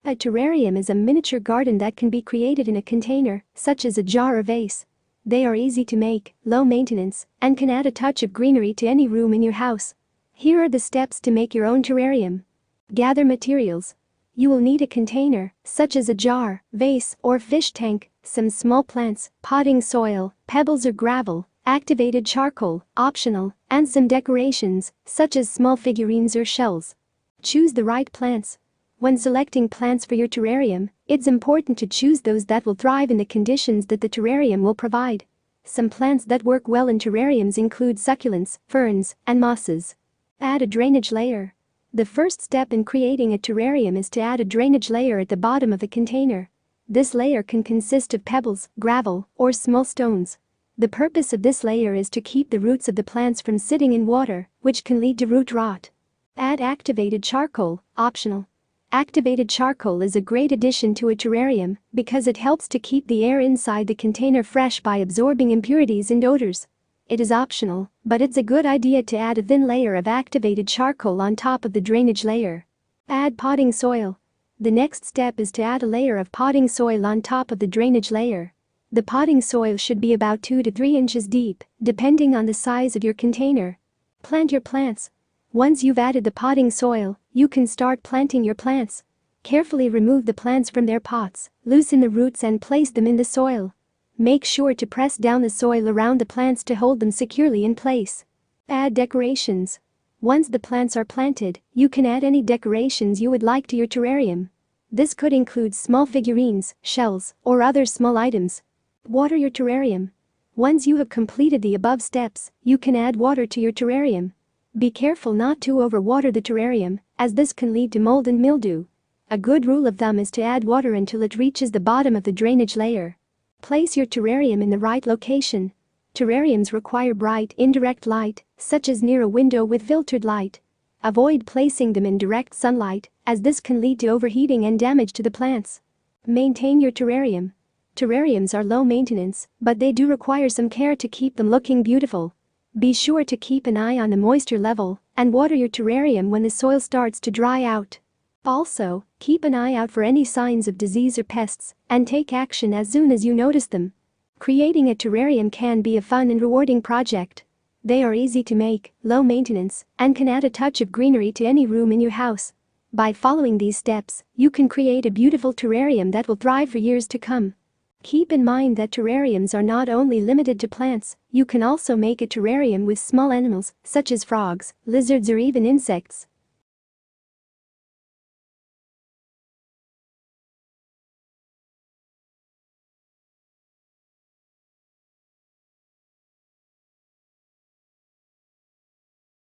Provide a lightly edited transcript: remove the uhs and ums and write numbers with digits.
A terrarium is a miniature garden that can be created in a container, such as a jar or vase. They are easy to make, low maintenance, and can add a touch of greenery to any room in your house. Here are the steps to make your own terrarium. Gather materials. You will need a container, such as a jar, vase, or fish tank, some small plants, potting soil, pebbles or gravel, activated charcoal, optional, and some decorations, such as small figurines or shells. Choose the right plants. When selecting plants for your terrarium, it's important to choose those that will thrive in the conditions that the terrarium will provide. Some plants that work well in terrariums include succulents, ferns, and mosses. Add a drainage layer. The first step in creating a terrarium is to add a drainage layer at the bottom of the container. This layer can consist of pebbles, gravel, or small stones. The purpose of this layer is to keep the roots of the plants from sitting in water, which can lead to root rot. Add activated charcoal, optional. Activated charcoal is a great addition to a terrarium because it helps to keep the air inside the container fresh by absorbing impurities and odors. It is optional, but it's a good idea to add a thin layer of activated charcoal on top of the drainage layer. Add potting soil. The next step is to add a layer of potting soil on top of the drainage layer. The potting soil should be about 2 to 3 inches deep, depending on the size of your container. Plant your plants. Once you've added the potting soil, you can start planting your plants. Carefully remove the plants from their pots, loosen the roots and place them in the soil. Make sure to press down the soil around the plants to hold them securely in place. Add decorations. Once the plants are planted, you can add any decorations you would like to your terrarium. This could include small figurines, shells, or other small items. Water your terrarium. Once you have completed the above steps, you can add water to your terrarium. Be careful not to overwater the terrarium, as this can lead to mold and mildew. A good rule of thumb is to add water until it reaches the bottom of the drainage layer. Place your terrarium in the right location. Terrariums require bright, indirect light, such as near a window with filtered light. Avoid placing them in direct sunlight, as this can lead to overheating and damage to the plants. Maintain your terrarium. Terrariums are low maintenance, but they do require some care to keep them looking beautiful. Be sure to keep an eye on the moisture level and water your terrarium when the soil starts to dry out. Also, keep an eye out for any signs of disease or pests and take action as soon as you notice them. Creating a terrarium can be a fun and rewarding project. They are easy to make, low maintenance, and can add a touch of greenery to any room in your house. By following these steps, you can create a beautiful terrarium that will thrive for years to come. Keep in mind that terrariums are not only limited to plants, you can also make a terrarium with small animals, such as frogs, lizards or even insects.